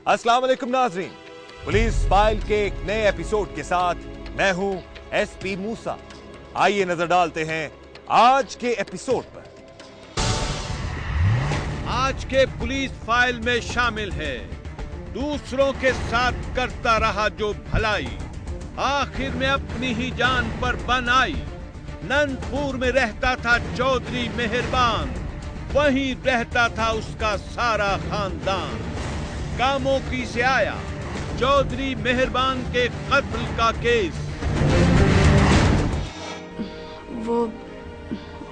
अस्सलाम वालेकुम नाज़रीन, पुलिस फाइल के एक नए एपिसोड के साथ मैं हूं एसपी मूसा। आइए नजर डालते हैं आज के एपिसोड पर। आज के पुलिस फाइल में शामिल है दूसरों के साथ करता रहा जो भलाई, आखिर में अपनी ही जान पर बन आई। नंदपुर में रहता था चौधरी मेहरबान, वहीं रहता था उसका सारा खानदान। कामोकी से आया चौधरी मेहरबान के कत्ल का केस। वो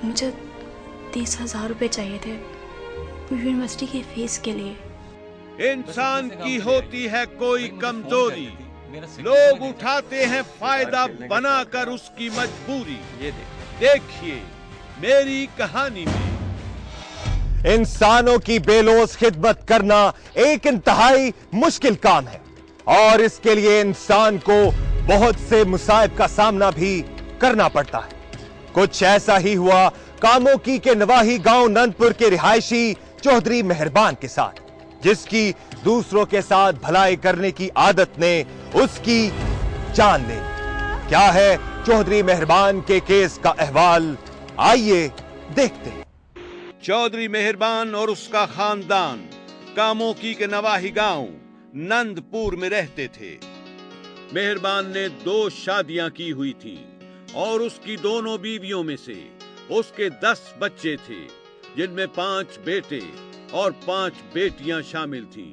मुझे 30,000 रुपए चाहिए थे यूनिवर्सिटी की फीस के लिए। इंसान की होती है कोई कमजोरी, लोग उठाते हैं फायदा बनाकर उसकी मजबूरी। ये देखिए मेरी कहानी में। इंसानों की बेलोस खिदमत करना एक इंतहाई मुश्किल काम है और इसके लिए इंसान को बहुत से मुसाइब का सामना भी करना पड़ता है। कुछ ऐसा ही हुआ कामोकी के नवाही गांव नंदपुर के रिहायशी चौधरी मेहरबान के साथ, जिसकी दूसरों के साथ भलाई करने की आदत ने उसकी जान ले ली। क्या है चौधरी मेहरबान के केस का अहवाल, आइए देखते हैं। चौधरी मेहरबान और उसका खानदान कामोकी के नवाही गांव नंदपुर में रहते थे। मेहरबान ने 2 शादियां की हुई थी और उसकी दोनों बीवियों में से उसके 10 बच्चे थे, जिनमें 5 बेटे और 5 बेटियां शामिल थीं।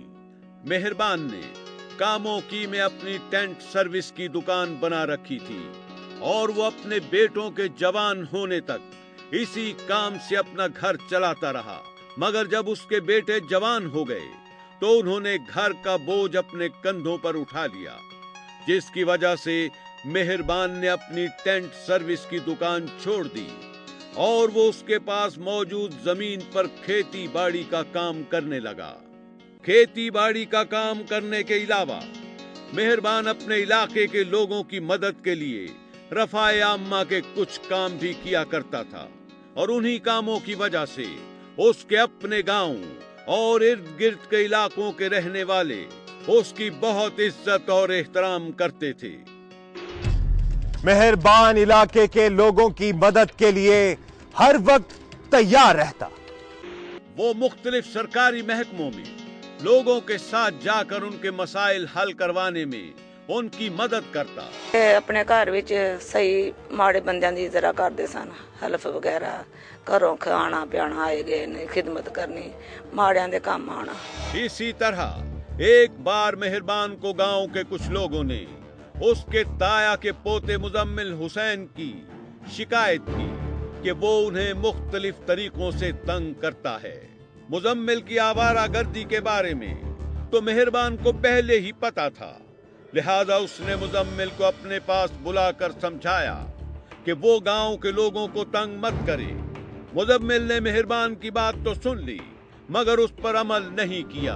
मेहरबान ने कामोकी में अपनी टेंट सर्विस की दुकान बना रखी थी और वो अपने बेटों के जवान होने तक इसी काम से अपना घर चलाता रहा। मगर जब उसके बेटे जवान हो गए तो उन्होंने घर का बोझ अपने कंधों पर उठा लिया, जिसकी वजह से मेहरबान ने अपनी टेंट सर्विस की दुकान छोड़ दी और वो उसके पास मौजूद जमीन पर खेती बाड़ी का काम करने लगा। खेती बाड़ी का काम करने के अलावा मेहरबान अपने इलाके के लोगों की मदद के लिए रफाए आम्मा के कुछ काम भी किया करता था और उन्हीं कामों की वजह से उसके अपने गांव और इर्द गिर्द के इलाकों के रहने वाले उसकी बहुत इज्जत और एहतराम करते थे। मेहरबान इलाके के लोगों की मदद के लिए हर वक्त तैयार रहता। वो मुख्तलिफ सरकारी महकमों में लोगों के साथ जाकर उनके मसाइल हल करवाने में उनकी मदद करता। अपने घर विच सही माड़े बंदियां दी जरा करदे सन, हेल्प वगैरह, घरों खाना पियाना, आए गए ने खिदमत करनी, माड़ियां दे काम आना। इसी तरह एक बार मेहरबान को गांव के कुछ लोगों ने उसके ताया के पोते मुजम्मिल हुसैन की शिकायत की कि वो उन्हें मुख्तलिफ तरीकों से तंग करता है। मुजम्मिल की आवारागर्दी के बारे में तो मेहरबान को पहले ही पता था, लिहाजा उसने मुजम्मिल को अपने पास बुलाकर समझाया कि वो गांव के लोगों को तंग मत करे। मुजम्मिल ने मेहरबान की बात तो सुन ली मगर उस पर अमल नहीं किया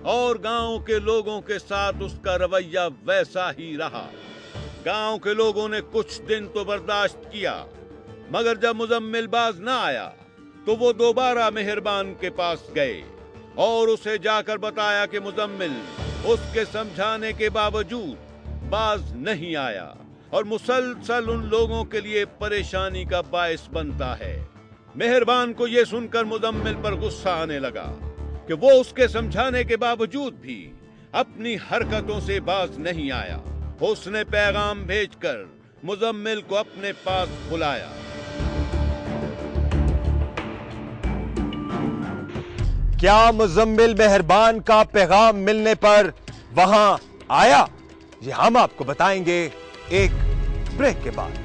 और गांव के लोगों के साथ उसका रवैया वैसा ही रहा। गांव के लोगों ने कुछ दिन तो बर्दाश्त किया मगर जब मुजम्मिल बाज ना आया तो वो दोबारा मेहरबान के पास गए और उसे जाकर बताया कि मुजम्मिल उसके समझाने के बावजूद बाज नहीं आया और मुसलसल उन लोगों के लिए परेशानी का बायस बनता है। मेहरबान को यह सुनकर मुजम्मिल पर गुस्सा आने लगा कि वो उसके समझाने के बावजूद भी अपनी हरकतों से बाज नहीं आया। उसने पैगाम भेजकर मुजम्मिल को अपने पास बुलाया। क्या मुजम्मिल मेहरबान का पैगाम मिलने पर वहां आया? ये हम आपको बताएंगे एक ब्रेक के बाद।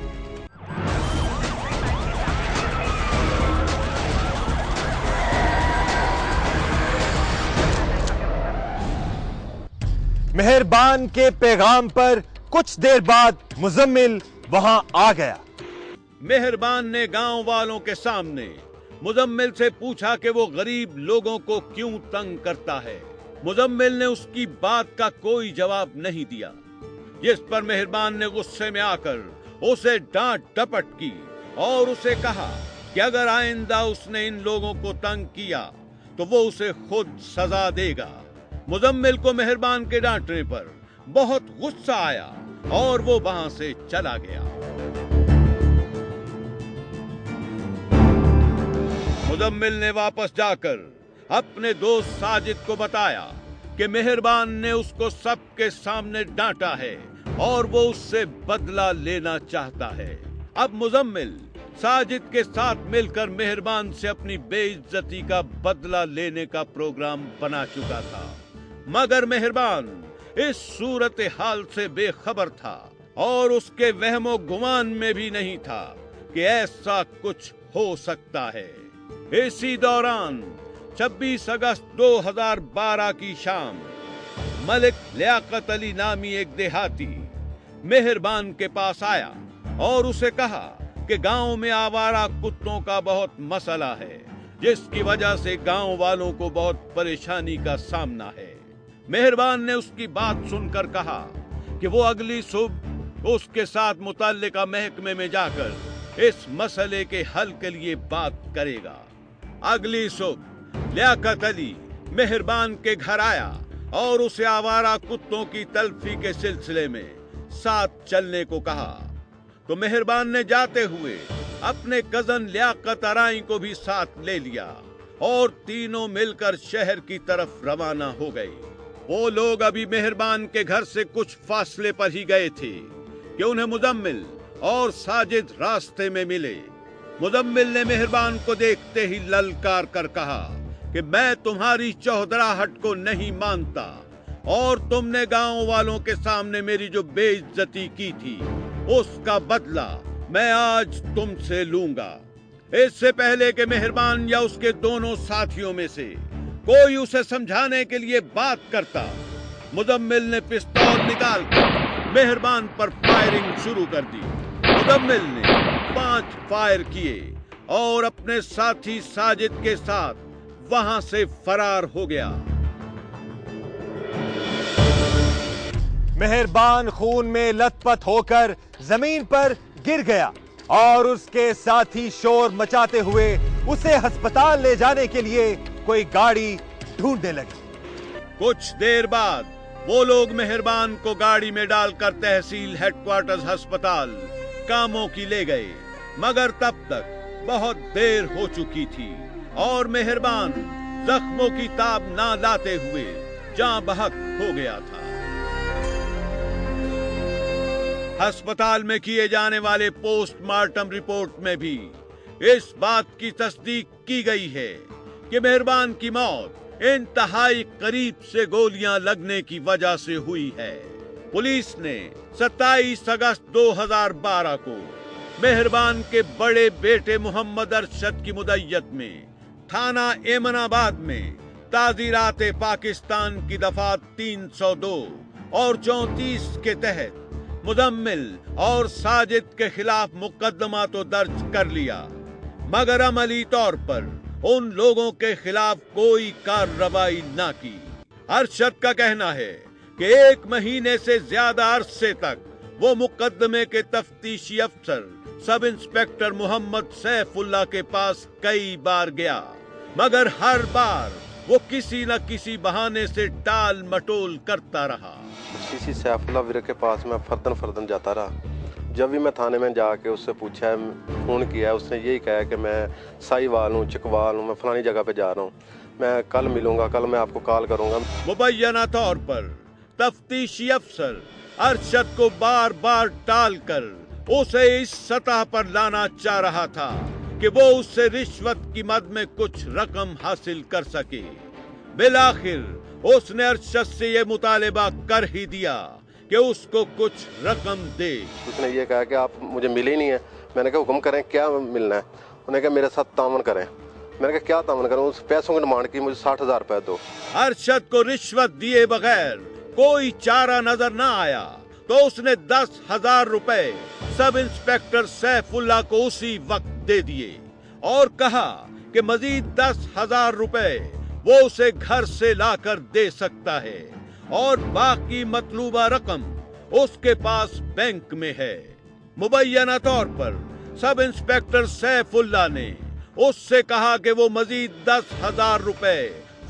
मेहरबान के पैगाम पर कुछ देर बाद मुजम्मिल वहां आ गया। मेहरबान ने गांव वालों के सामने मुजम्मिल से पूछा कि वो गरीब लोगों को क्यों तंग करता है। मुजम्मिल ने उसकी बात का कोई जवाब नहीं दिया, जिस पर मेहरबान ने गुस्से में आकर उसे डांट डपट की और उसे कहा कि अगर आइंदा उसने इन लोगों को तंग किया तो वो उसे खुद सजा देगा। मुजम्मिल को मेहरबान के डांटने पर बहुत गुस्सा आया और वो वहां से चला गया। मुजम्मिल ने वापस जाकर अपने दोस्त साजिद को बताया कि मेहरबान ने उसको सबके सामने डांटा है और वो उससे बदला लेना चाहता है। अब मुजम्मिल साजिद के साथ मिलकर मेहरबान से अपनी बेइज्जती का बदला लेने का प्रोग्राम बना चुका था, मगर मेहरबान इस सूरत हाल से बेखबर था और उसके वहमो गुमान में भी नहीं था कि ऐसा कुछ हो सकता है। इसी दौरान 26 अगस्त 2012 की शाम मलिक लियाकत अली नामी एक देहाती मेहरबान के पास आया और उसे कहा कि गांव में आवारा कुत्तों का बहुत मसला है, जिसकी वजह से गांव वालों को बहुत परेशानी का सामना है। मेहरबान ने उसकी बात सुनकर कहा कि वो अगली सुबह उसके साथ मुतल्लिका महकमे में जाकर इस मसले के हल के लिए बात करेगा। अगली सुबह लियाकत अली मेहरबान के घर आया और उसे आवारा कुत्तों की तल्फी के सिलसिले में साथ चलने को कहा, तो मेहरबान ने जाते हुए अपने कजन लियाकत अराई को भी साथ ले लिया और तीनों मिलकर शहर की तरफ रवाना हो गए। वो लोग अभी मेहरबान के घर से कुछ फासले पर ही गए थे कि उन्हें मुजम्मिल और साजिद रास्ते में मिले। मुजम्मिल ने मेहरबान को देखते ही ललकार कर कहा कि मैं तुम्हारी चौधराहट को नहीं मानता और तुमने गांव वालों के सामने मेरी जो बेइज्जती की थी उसका बदला मैं आज तुमसे लूंगा। इससे पहले कि मेहरबान या उसके दोनों साथियों में से कोई उसे समझाने के लिए बात करता, मुजम्मिल ने पिस्तौल निकालकर मेहरबान पर फायरिंग शुरू कर दी। मुजम्मिल ने 5 फायर किए और अपने साथी साजिद के साथ वहां से फरार हो गया। मेहरबान खून में लथपथ होकर जमीन पर गिर गया और उसके साथी शोर मचाते हुए उसे अस्पताल ले जाने के लिए कोई गाड़ी ढूंढने लगे। कुछ देर बाद वो लोग मेहरबान को गाड़ी में डालकर तहसील हेडक्वार्टर्स अस्पताल कामों की ले गए, मगर तब तक बहुत देर हो चुकी थी और मेहरबान जख्मों की ताब ना लाते हुए जान बहक हो गया था। अस्पताल में किए जाने वाले पोस्टमार्टम रिपोर्ट में भी इस बात की तस्दीक की गई है कि मेहरबान की मौत इंतहाई करीब से गोलियां लगने की वजह से हुई है। पुलिस ने 27 अगस्त 2012 को मेहरबान के बड़े बेटे मोहम्मद अरशद की मुद्दत में थाना एमनाबाद में ताज़ीरात पाकिस्तान की दफा 302 और 34 के तहत मुजम्मिल और साजिद के खिलाफ मुकदमा तो दर्ज कर लिया, मगर अमली तौर पर उन लोगों के खिलाफ कोई कार्रवाई ना की। अरशद का कहना है कि 1 महीने से ज्यादा अरसे तक वो मुकदमे के तफ्तीशी अफसर सब इंस्पेक्टर मोहम्मद सैफुल्लाह के पास कई बार गया, मगर हर बार वो किसी न किसी बहाने से टाल मटोल करता रहा। किसी सैफुल्लाह वीर के पास मैं फर्दन जाता रहा। जब भी मैं थाने में जाके उससे पूछा है, फ़ोन किया है, उसने यही कहा कि मैं साहिवाल हूँ, चकवाल हूँ, मैं फलानी जगह पे जा रहा हूँ, मैं कल मिलूंगा, कल मैं आपको कॉल करूंगा। मुबैना तौर पर तफ्तीशी अफसर अरशद को बार बार टाल कर उसे इस सतह पर लाना चाह रहा था कि वो उससे रिश्वत की मद में कुछ रकम हासिल कर सके। बिलाखिर उसने अरशद से ये मुतालिबा कर ही दिया कि उसको कुछ रकम दे। उसने ये कहा कि आप मुझे मिले ही नहीं है। मैंने कहा हुक्म करें, क्या मिलना है? उन्होंने कहा मेरे साथ तावन करें। मैंने कहा क्या तावन करूं? उस पैसों की डिमांड की, मुझे 60,000 रुपए दो। अरशद को रिश्वत दिए बगैर कोई चारा नजर न आया तो उसने 10,000 रुपए सब इंस्पेक्टर सैफुल्लाह को उसी वक्त दे दिए और कहा कि मजीद 10,000 रुपए वो उसे घर से लाकर दे सकता है और बाकी मतलूबा रकम उसके पास बैंक में है। मुबैना तौर पर सब इंस्पेक्टर सैफुल्लाह ने उससे कहा कि वो मजीद 10,000 रुपए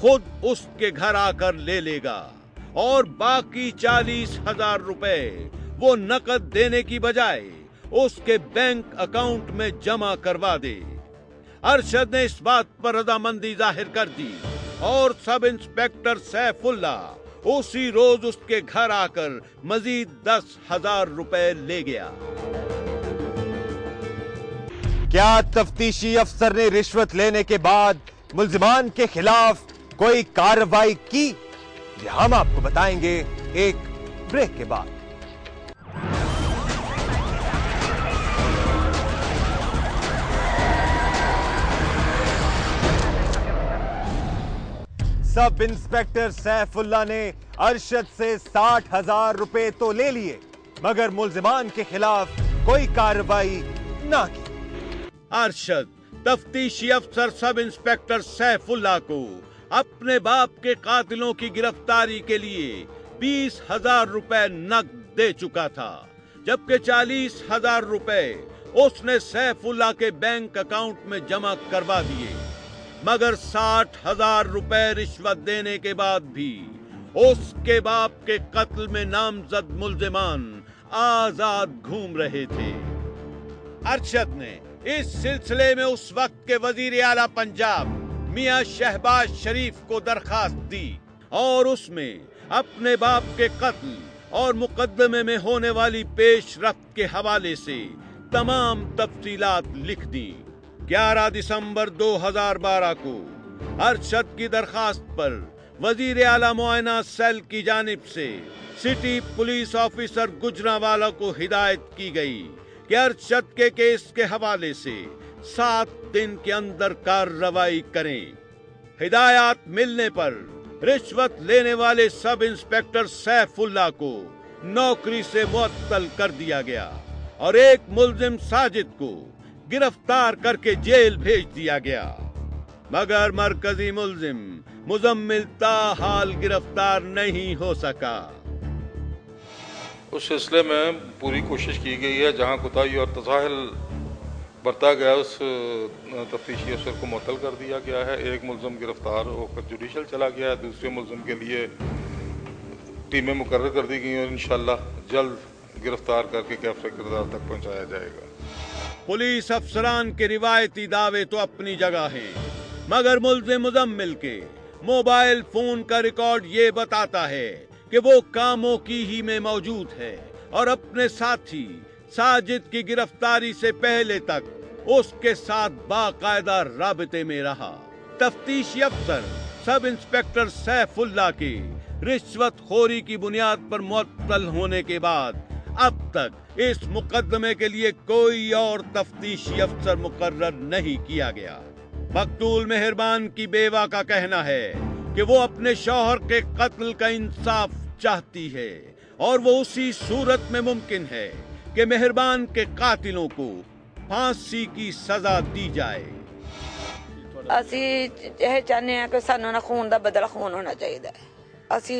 खुद उसके घर आकर ले लेगा और बाकी 40,000 रुपए वो नकद देने की बजाय उसके बैंक अकाउंट में जमा करवा दे। अरशद ने इस बात पर रजामंदी जाहिर कर दी और सब इंस्पेक्टर सैफुल्ला उसी रोज उसके घर आकर मजीद 10,000 रुपए ले गया। क्या तफ्तीशी अफसर ने रिश्वत लेने के बाद मुल्जिमान के खिलाफ कोई कार्रवाई की? ये हम आपको बताएंगे एक ब्रेक के बाद। सब इंस्पेक्टर सैफुल्ला ने अरशद से 60,000 रुपए तो ले लिए, मगर मुल्जिमान के खिलाफ कोई कार्रवाई ना की। अरशद तफ्तीशी अफसर सब इंस्पेक्टर सैफुल्ला को अपने बाप के कातिलों की गिरफ्तारी के लिए 20,000 रुपए नकद दे चुका था, जबकि 40,000 रुपए उसने सैफुल्ला के बैंक अकाउंट में जमा करवा दिए। मगर 60,000 रुपए रिश्वत देने के बाद भी उसके बाप के कत्ल में नामजद मुल्जिमान आजाद घूम रहे थे। अरशद ने इस सिलसिले में उस वक्त के वजीर आला पंजाब मियां शहबाज शरीफ को दरखास्त दी और उसमें अपने बाप के कत्ल और मुकदमे में होने वाली पेशरफ्त के हवाले से तमाम तफसीलात लिख दी। 11 दिसंबर 2012 को अरशद की दरखास्त पर वजीर आला मुआयना सेल की जानिब से सिटी पुलिस ऑफिसर गुजरांवाला को हिदायत की गई कि अरशद के केस के हवाले से 7 दिन के अंदर कार्रवाई करें। हिदायत मिलने पर रिश्वत लेने वाले सब इंस्पेक्टर सैफुल्ला को नौकरी से मुअत्तल कर दिया गया और एक मुल्जिम साजिद को गिरफ्तार करके जेल भेज दिया गया। मगर मरकजी मुल्जिम मुजम्मिल ताहाल गिरफ्तार नहीं हो सका। उस सिलसिले में पूरी कोशिश की गई है, जहां कोताही और तसाहिल बरता गया उस तफ्तीशी अफसर को मुअत्तल कर दिया गया है। एक मुल्जिम गिरफ्तार होकर जुडिशल चला गया है, दूसरे मुल्जिम के लिए टीमें मुकर्रर कर दी गई और इंशाअल्लाह जल्द गिरफ्तार करके कैफे किरदार तक पहुंचाया जाएगा। पुलिस अफसरान के रिवायती दावे तो अपनी जगह हैं, मगर मुल्जिम मुजम्मिल के मोबाइल फोन का रिकॉर्ड ये बताता है कि वो कामों की ही में मौजूद है और अपने साथी साजिद की गिरफ्तारी से पहले तक उसके साथ बाकायदा राबते में रहा। तफ्तीशी अफसर सब इंस्पेक्टर सैफुल्ला के रिश्वतखोरी की बुनियाद पर मुअत्तल होने के बाद अब तक इस मुकदमे के लिए कोई और तफ्तीशी अफसर मुकर्रर नहीं किया गया। मकतूल मेहरबान की बेवा का कहना है कि वो अपने शौहर के कत्ल का इंसाफ चाहती है और वो उसी सूरत में मुमकिन है कि मेहरबान के कातिलों को फांसी की सजा दी जाए। ਅਸੀਂ ਇਹ ਚਾਹੁੰਦੇ ਹਾਂ ਕਿ ਸਾਨੂੰ ਨਾ ਖੂਨ ਦਾ ਬਦਲਾ ਖੂਨ ਹੋਣਾ ਚਾਹੀਦਾ ਹੈ। ਅਸੀਂ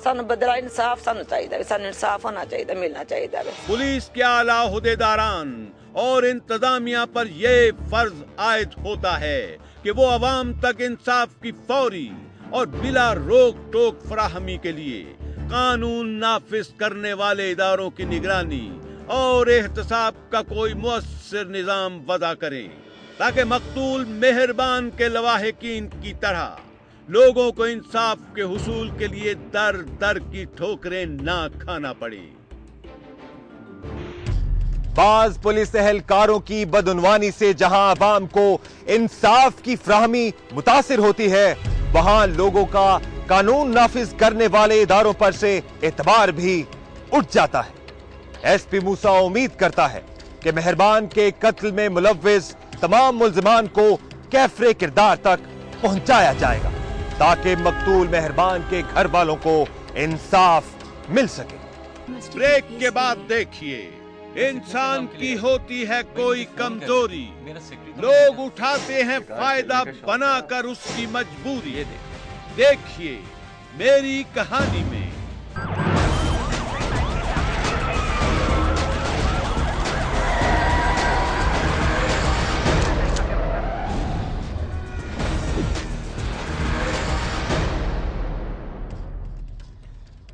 ਸਾਨੂੰ ਬਦਲਾ इंसाफ ਸਾਨੂੰ ਚਾਹੀਦਾ ਹੈ, ਸਾਨੂੰ इंसाफ होना चाहिए, मिलना चाहिए। पुलिस के आला हुदेदारान और इंतजामिया पर यह फर्ज आयद होता है कि वो अवाम तक इंसाफ की फौरी और बिला रोक टोक फराहमी के लिए कानून नाफिज करने वाले इदारों की निगरानी और एहतसाब का कोई मुअस्सिर निजाम वज़ा करें, ताकि मकतूल मेहरबान के लवाहिकीन की तरह लोगों को इंसाफ के हुसूल के लिए दर दर की ठोकरें ना खाना पड़े। बाज पुलिस एहलकारों की बदउनवानी से जहां अवाम को इंसाफ की फ्राहमी मुतासिर होती है, वहां लोगों का कानून नाफिज करने वाले इदारों पर से एतबार भी उठ जाता है। एसपी मूसा उम्मीद करता है कि मेहरबान के कत्ल में मुलव्विस तमाम मुल्जिमान को कैफरे किरदार तक पहुंचाया जाएगा, ताकि मकतूल मेहरबान के घर वालों को इंसाफ मिल सके। ब्रेक के बाद देखिए, इंसान की होती है कोई कमजोरी, लोग उठाते हैं फायदा बनाकर उसकी मजबूरी। देखिए मेरी कहानी में।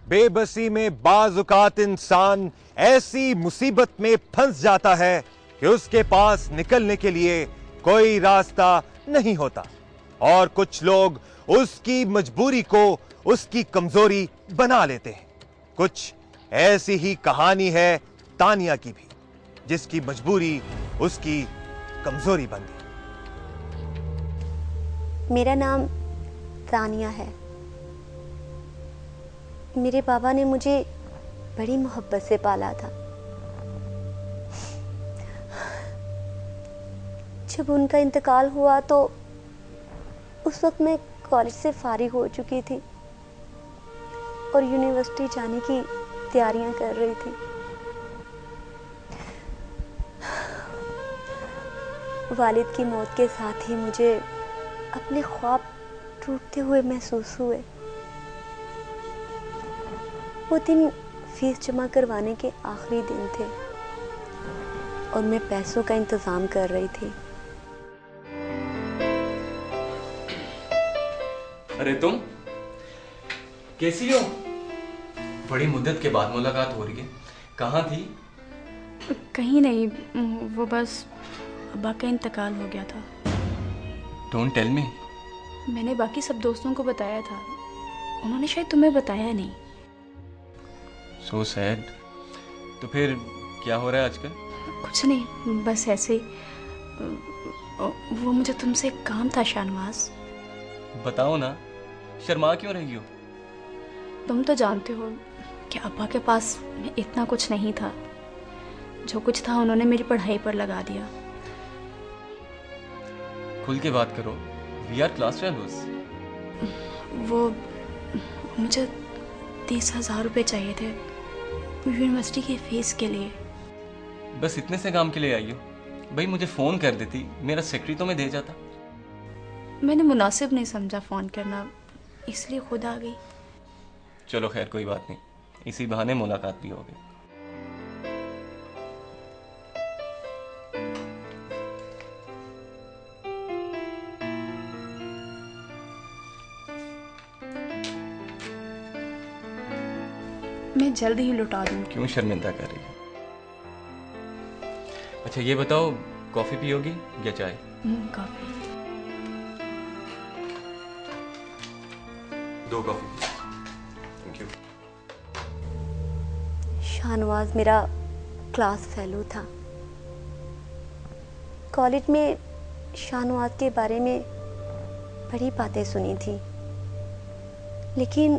बेबसी में बाज़-औक़ात इंसान ऐसी मुसीबत में फंस जाता है कि उसके पास निकलने के लिए कोई रास्ता नहीं होता, और कुछ लोग उसकी मजबूरी को उसकी कमजोरी बना लेते हैं। कुछ ऐसी ही कहानी है तानिया की भी, जिसकी मजबूरी उसकी कमजोरी बन गई। मेरा नाम तानिया है। मेरे बाबा ने मुझे बड़ी मोहब्बत से पाला था। जब उनका इंतकाल हुआ तो उस वक्त मैं कॉलेज से फारिग हो चुकी थी और यूनिवर्सिटी जाने की तैयारियां कर रही थी। वालिद की मौत के साथ ही मुझे अपने ख्वाब टूटते हुए महसूस हुए। वो दिन फीस जमा करवाने के आखिरी दिन थे और मैं पैसों का इंतज़ाम कर रही थी। अरे तुम कैसी हो? बड़ी मुद्दत के बाद मुलाकात हो रही है। कहाँ थी? कहीं नहीं, वो बस अब्बा का इंतकाल हो गया था। Don't tell me. मैंने बाकी सब दोस्तों को बताया था, उन्होंने शायद तुम्हें बताया नहीं। So sad. तो फिर क्या हो रहा है आजकल? कुछ नहीं, बस ऐसे ही। वो मुझे तुमसे एक काम था शाहनवाज। बताओ ना, शर्मा क्यों रही हो? तुम तो जानते हो कि अब्बा के पास इतना कुछ नहीं था। जो कुछ था उन्होंने मेरी पढ़ाई पर लगा दिया। खुल के बात करो। We are class fellows. वो मुझे 30,000 रुपये चाहिए थे यूनिवर्सिटी की फीस के लिए। बस इतने से काम के लिए आई हो? भाई मुझे फ़ोन कर देती, मेरा सेक्रेटरी तो मैं दे जाता। मैंने मुनासिब नहीं समझा फ़ोन करना, इसलिए खुद आ गई। चलो खैर, कोई बात नहीं, इसी बहाने मुलाकात भी हो गई। मैं जल्द ही लौटा दूंगी। क्यों शर्मिंदा कर रही है? अच्छा ये बताओ, कॉफ़ी पियोगी या चाय? Coffee. 2 coffee. Thank you. Shahnawaz मेरा क्लास फेलो था। कॉलेज में शाहनवाज के बारे में बड़ी बातें सुनी थी, लेकिन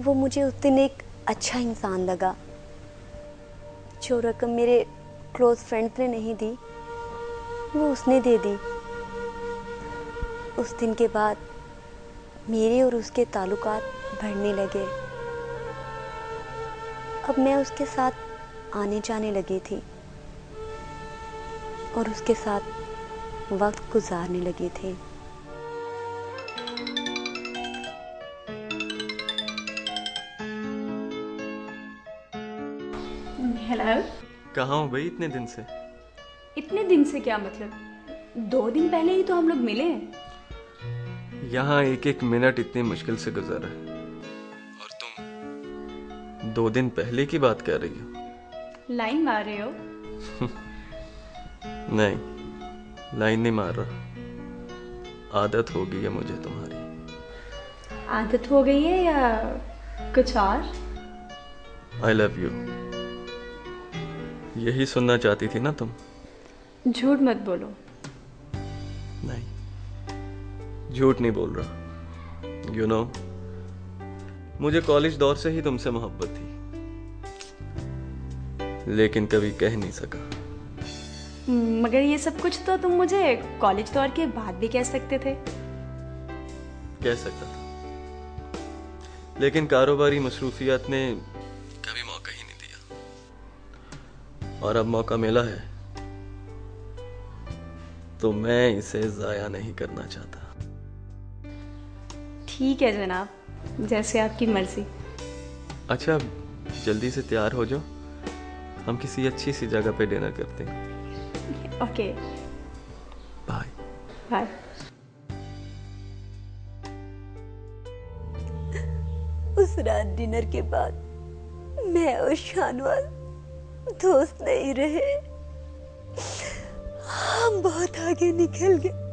वो मुझे उस दिन एक अच्छा इंसान लगा। जो रकम मेरे क्लोज फ्रेंड्स ने नहीं दी, वो उसने दे दी। उस दिन के बाद मेरे और उसके ताल्लुकात बढ़ने लगे। अब मैं उसके साथ आने जाने लगी थी और उसके साथ वक्त गुजारने लगी थी। हेलो। कहाँ हो भाई इतने दिन से? इतने दिन से क्या मतलब? 2 दिन पहले ही तो हम लोग मिले हैं। यहाँ एक एक मिनट इतनी मुश्किल से गुजरा है और तुम 2 दिन पहले की बात कर रही हो। लाइन मार रहे हो? नहीं, लाइन नहीं मार रहा। आदत हो गई है मुझे तुम्हारी। आदत हो गई है या कुछ और? I love you. यही सुनना चाहती थी ना तुम? झूठ मत बोलो। नहीं, झूठ नहीं बोल रहा। यू नो, मुझे कॉलेज दौर से ही तुमसे मोहब्बत थी, लेकिन कभी कह नहीं सका। मगर ये सब कुछ तो तुम मुझे कॉलेज दौर के बाद भी कह सकते थे। कह सकता था, लेकिन कारोबारी मसरूफियत ने कभी मौका ही नहीं दिया, और अब मौका मिला है तो मैं इसे जाया नहीं करना चाहता। ठीक है जनाब, जैसे आपकी मर्जी। अच्छा, जल्दी से तैयार हो जाओ, हम किसी अच्छी सी जगह पे डिनर करते हैं। Okay, bye bye. उस रात डिनर के बाद मैं और शाहनवाज दोस्त नहीं रहे, हम बहुत आगे निकल गए।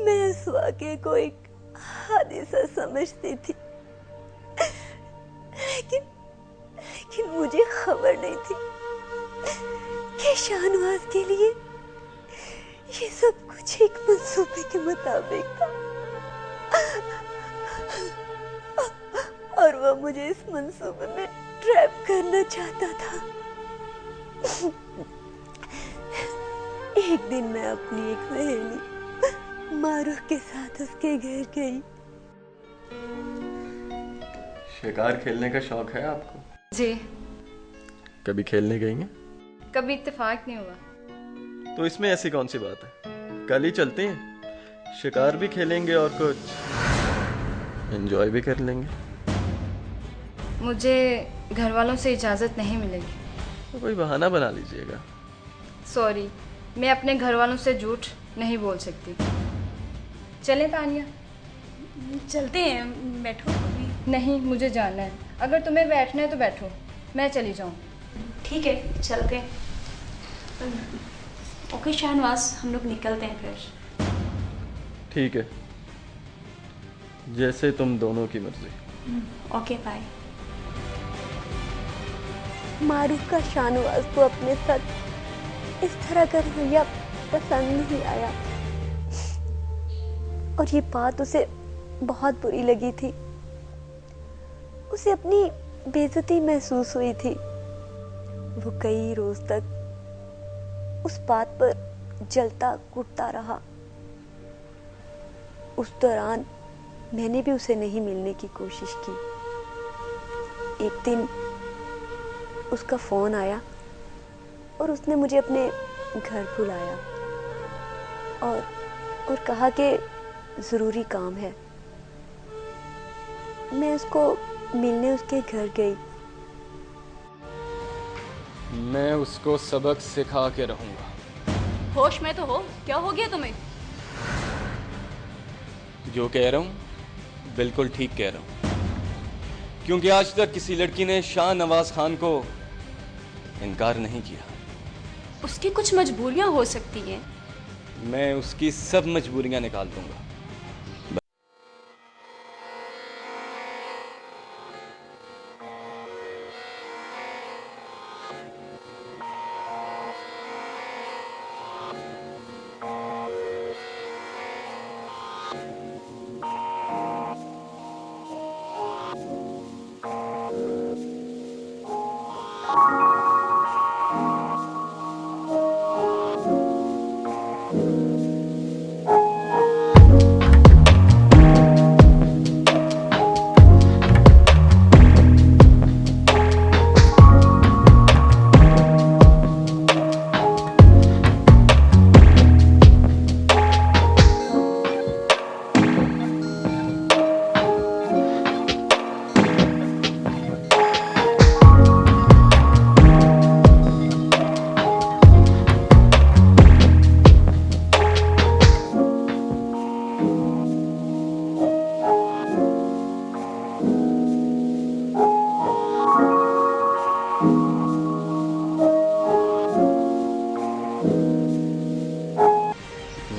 मैं उस वाक़े को एक हादसा समझती थी, लेकिन मुझे खबर नहीं थी कि शाहनवाज के लिए ये सब कुछ एक मंसूबे के मुताबिक था और वो मुझे इस मंसूबे में ट्रैप करना चाहता था। एक दिन मैं अपनी एक सहेली मारूफ के साथ उसके घर गई। शिकार खेलने का शौक है आपको? जी। कभी खेलने गई हैं? कभी इत्तेफाक नहीं हुआ। तो इसमें ऐसी कौन सी बात है, कल ही चलते हैं, शिकार भी खेलेंगे और कुछ एंजॉय भी कर लेंगे। मुझे घर वालों से इजाज़त नहीं मिलेगी। तो कोई बहाना बना लीजिएगा। सॉरी, मैं अपने घर वालों से झूठ नहीं बोल सकती। चलें तानिया? चलते हैं, बैठो अभी। नहीं, मुझे जाना है। अगर तुम्हें बैठना है तो बैठो, मैं चली जाऊँ। ठीक है, चलते हैं। ओके शाहनवाज, हम लोग निकलते हैं फिर। ठीक है, जैसे तुम दोनों की मर्जी। Okay, bye. मारूफ का शाहनवाज को अपने साथ इस तरह का रवैया पसंद नहीं आया और ये बात उसे बहुत बुरी लगी थी। उसे अपनी बेइज्जती महसूस हुई थी। वो कई रोज तक उस बात पर जलता कुटता रहा। उस दौरान मैंने भी उसे नहीं मिलने की कोशिश की। एक दिन उसका फोन आया और उसने मुझे अपने घर बुलाया और कहा कि ज़रूरी काम है। मैं उसको मिलने उसके घर गई। मैं उसको सबक सिखा के रहूंगा। होश में तो हो, क्या हो गया तुम्हें? जो कह रहा हूं बिल्कुल ठीक कह रहा हूं, क्योंकि आज तक किसी लड़की ने शाहनवाज खान को इनकार नहीं किया। उसकी कुछ मजबूरियां हो सकती हैं। मैं उसकी सब मजबूरियां निकाल दूंगा।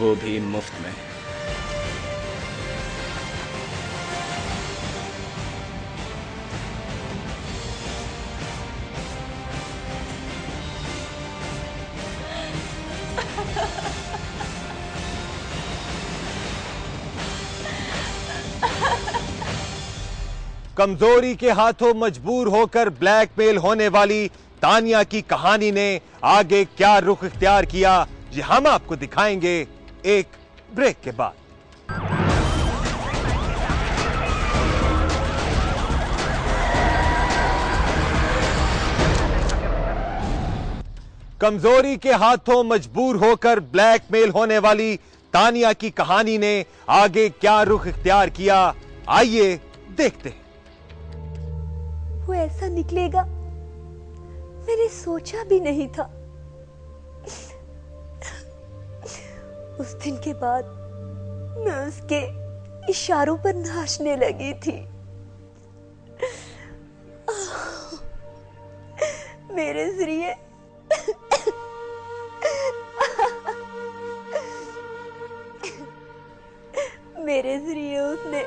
वो भी मुफ्त में। कमजोरी के हाथों मजबूर होकर ब्लैकमेल होने वाली तानिया की कहानी ने आगे क्या रुख इख्तियार किया, ये हम आपको दिखाएंगे एक ब्रेक के बाद। कमजोरी के हाथों मजबूर होकर ब्लैकमेल होने वाली तानिया की कहानी ने आगे क्या रुख इख्तियार किया, आइए देखते हैं। वो ऐसा निकलेगा मैंने सोचा भी नहीं था। उस दिन के बाद मैं उसके इशारों पर नाचने लगी थी। मेरे जरिए उसने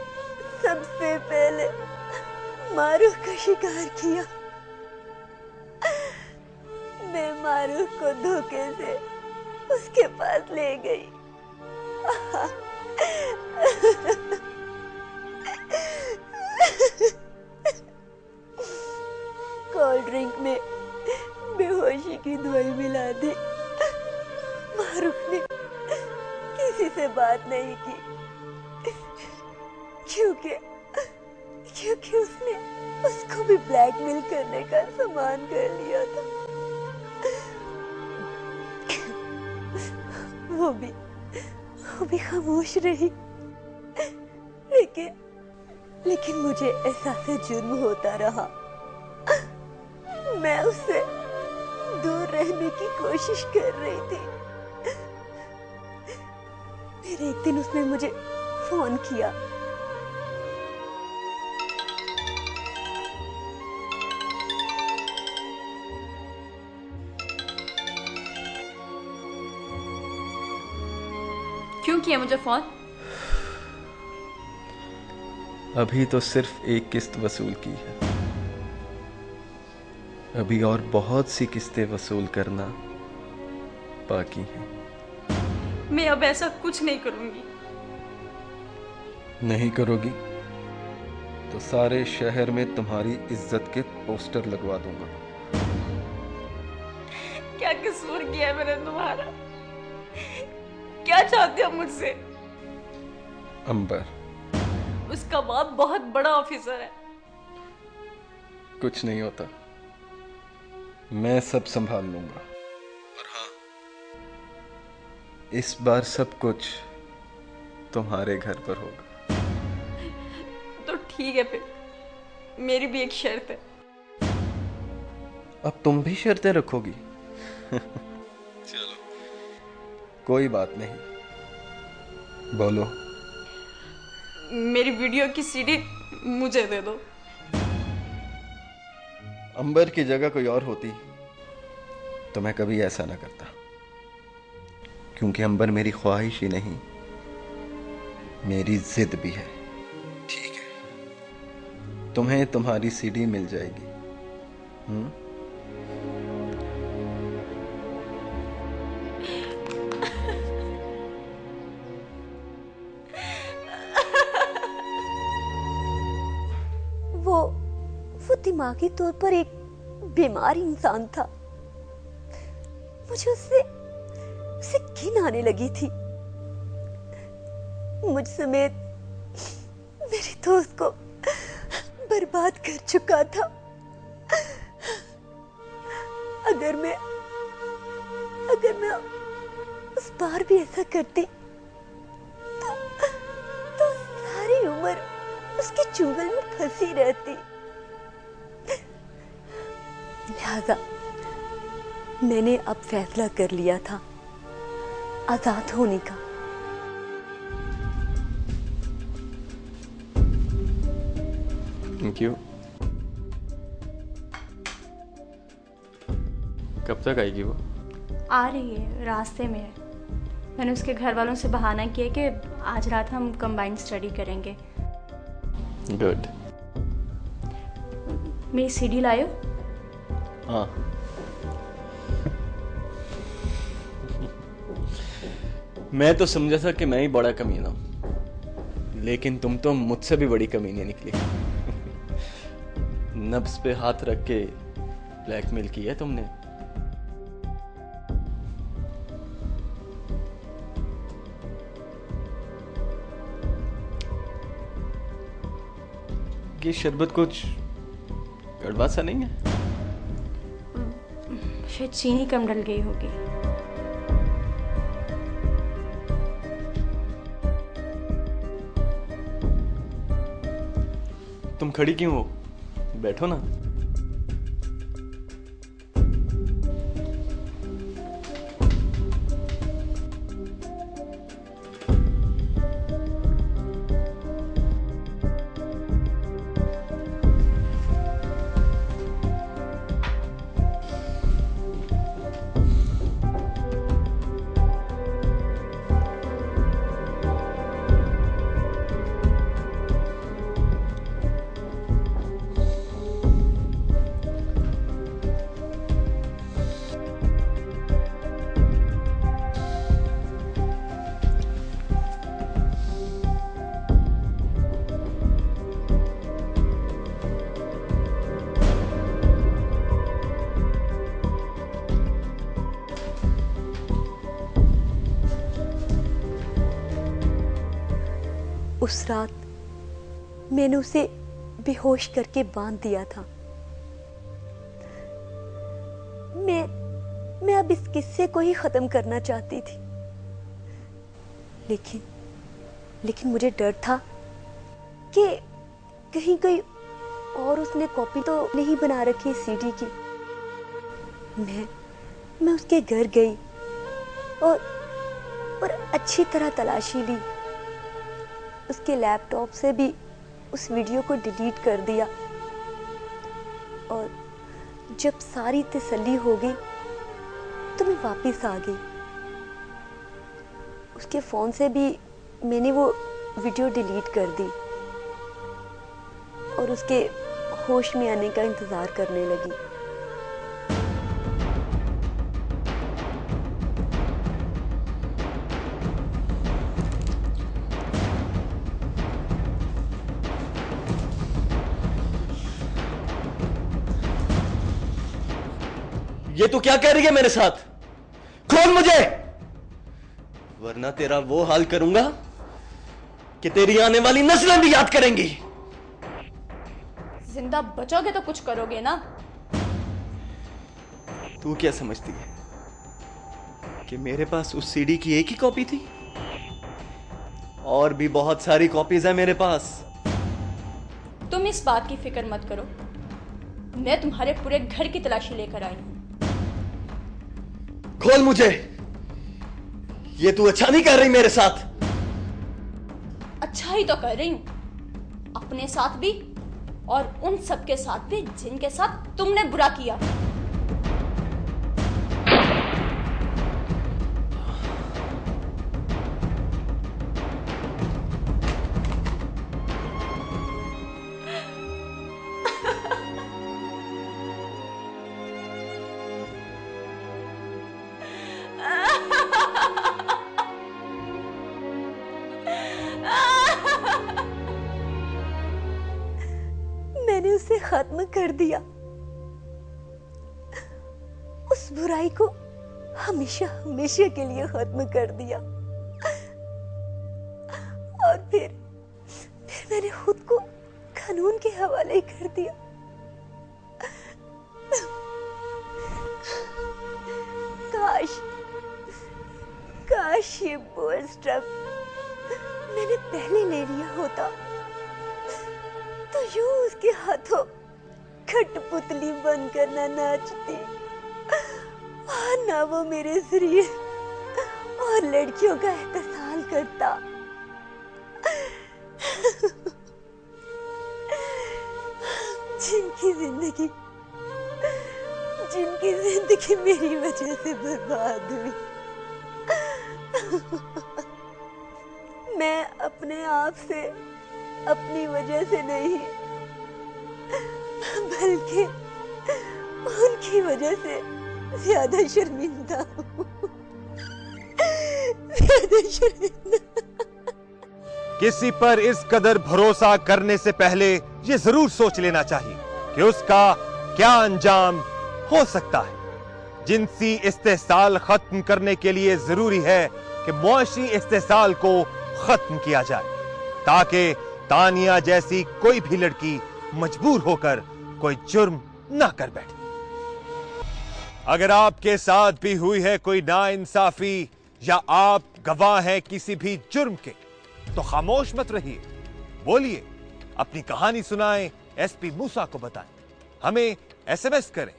सबसे पहले मारूफ का शिकार किया। मैं मारूफ को धोखे से उसके पास ले गई। कोल्ड ड्रिंक में बेहोशी की दवाई मिला दी। मारूफ ने किसी से बात नहीं की क्योंकि उसने उसको भी ब्लैकमेल करने का सामान कर लिया था। वो भी खामोश रही। लेकिन मुझे एहसास जुर्म होता रहा। मैं उससे दूर रहने की कोशिश कर रही थी। फिर एक दिन उसने मुझे फोन किया। क्यों किया मुझे फोन? अभी तो सिर्फ एक किस्त वसूल की है, अभी और बहुत सी किस्तें वसूल करना बाकी है। मैं अब ऐसा कुछ नहीं करूंगी। नहीं करोगी तो सारे शहर में तुम्हारी इज्जत के पोस्टर लगवा दूंगा। क्या कसूर किया है मैंने तुम्हारा? क्या चाहते हो मुझसे? अंबर, उसका बाप बहुत बड़ा ऑफिसर है। कुछ नहीं होता, मैं सब संभाल लूंगा। और हाँ, इस बार सब कुछ तुम्हारे घर पर होगा। तो ठीक है, फिर मेरी भी एक शर्त है। अब तुम भी शर्तें रखोगी? चलो, कोई बात नहीं, बोलो। मेरी वीडियो की सीडी मुझे दे दो। अंबर की जगह कोई और होती तो मैं कभी ऐसा ना करता, क्योंकि अंबर मेरी ख्वाहिश ही नहीं, मेरी जिद भी है। ठीक है, तुम्हें तुम्हारी सीडी मिल जाएगी। वो दिमागी तौर पर एक बीमार इंसान था। मुझे उससे घिन आने लगी थी। मुझ समेत मेरे दोस्त को बर्बाद कर चुका था। अगर मैं उस बार भी ऐसा करती तो सारी उम्र उसके चुंगल में फंसी रहती। लिहाजा मैंने अब फैसला कर लिया था आजाद होने का। क्यों? कब तक आएगी वो? आ रही है, रास्ते में है। मैंने उसके घर वालों से बहाना किया कि आज रात हम कंबाइंड स्टडी करेंगे। गुड। मेरी सीडी लायो? हाँ। मैं तो समझा था कि मैं ही बड़ा कमीना हूं, लेकिन तुम तो मुझसे भी बड़ी कमीनी निकली। नब्ज पे हाथ रख के ब्लैकमेल किया तुमने। ये शरबत कुछ कड़वा सा नहीं है? शायद चीनी कम डल गई होगी। तुम खड़ी क्यों हो? बैठो ना। उस रात मैंने उसे बेहोश करके बांध दिया था। मैं अब इस किस्से को ही खत्म करना चाहती थी, लेकिन मुझे डर था कि कहीं कोई और उसने कॉपी तो नहीं बना रखी सीडी की। मैं उसके घर गई और अच्छी तरह तलाशी ली। उसके लैपटॉप से भी उस वीडियो को डिलीट कर दिया और जब सारी तसल्ली हो गई तो मैं वापस आ गई। उसके फोन से भी मैंने वो वीडियो डिलीट कर दी और उसके होश में आने का इंतजार करने लगी। ये तू क्या कह रही है मेरे साथ? खोल मुझे, वरना तेरा वो हाल करूंगा कि तेरी आने वाली नस्लें भी याद करेंगी। जिंदा बचोगे तो कुछ करोगे ना? तू क्या समझती है कि मेरे पास उस सीडी की एक ही कॉपी थी? और भी बहुत सारी कॉपीज है मेरे पास। तुम इस बात की फिक्र मत करो, मैं तुम्हारे पूरे घर की तलाशी लेकर आई हूं। खोल मुझे, ये तू अच्छा नहीं कर रही मेरे साथ। अच्छा ही तो कर रही हूं, अपने साथ भी और उन सबके साथ भी जिनके साथ तुमने बुरा किया। मैंने उसे खत्म कर दिया, उस बुराई को हमेशा हमेशा के लिए खत्म कर दिया। और फिर मैंने खुद को कानून के हवाले कर दिया। काश ये बोल्ड स्टेप मैंने पहले ले लिया होता तो यूं उसके हाथों कठपुतली बनकर ना नाचती और ना वो मेरे जरिए और लड़कियों का एहतसाल करता। जिनकी जिंदगी मेरी वजह से बर्बाद हुई। मैं अपने आप से, अपनी वजह से नहीं बल्कि उनकी वजह से ज्यादा शर्मिंदा हूँ। किसी पर इस कदर भरोसा करने से पहले ये जरूर सोच लेना चाहिए कि उसका क्या अंजाम हो सकता है। जिनसी इस्तेसाल खत्म करने के लिए जरूरी है कि मुआशी इस्तेसाल को खत्म किया जाए, ताकि तानिया जैसी कोई भी लड़की मजबूर होकर कोई जुर्म ना कर बैठे। अगर आपके साथ भी हुई है कोई नाइंसाफी या आप गवाह हैं किसी भी जुर्म के, तो खामोश मत रहिए, बोलिए, अपनी कहानी सुनाएं, एसपी मूसा को बताएं। हमें एसएमएस करें,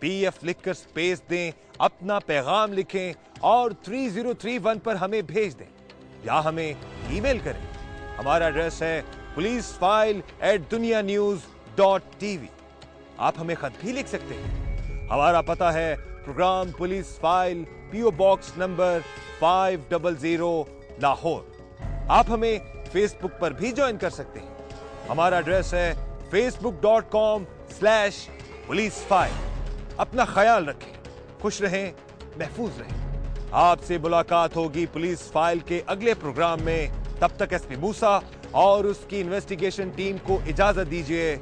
पीएफ लिखकर स्पेस दें, अपना पैगाम लिखें और 3031 पर हमें भेज दें, या हमें ईमेल करें। हमारा एड्रेस है policeFile@dunianews.tv। आप हमें खत भी लिख सकते हैं। हमारा पता है program police file, PO box number 500 Lahore. आप हमें फेसबुक पर भी ज्वाइन कर सकते हैं। हमारा एड्रेस है facebook.com/policeFile। अपना ख्याल रखें, खुश रहें, महफूज रहें। आपसे मुलाकात होगी पुलिस फाइल के अगले प्रोग्राम में। तब तक एसपी मूसा और उसकी इन्वेस्टिगेशन टीम को इजाजत दीजिए।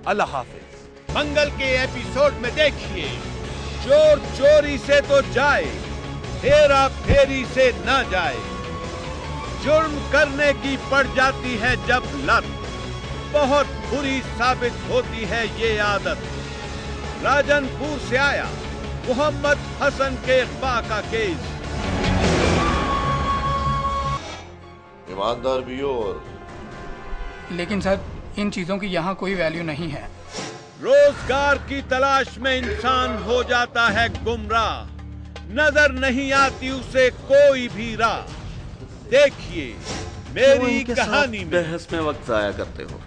अल्लाह हाफिज। मंगल के एपिसोड में देखिए, चोर चोरी से तो जाए, हेरा फेरी से ना जाए। जुर्म करने की पड़ जाती है जब लत, बहुत बुरी साबित होती है ये आदत। राजनपुर से आया मोहम्मद हसन के अगवा का केस। ईमानदार भी हो और लेकिन सर इन चीजों की यहाँ कोई वैल्यू नहीं है। रोजगार की तलाश में इंसान हो जाता है गुमराह, नजर नहीं आती उसे कोई भी राह। देखिए मेरी कहानी में। बहस में वक्त जाया करते हो।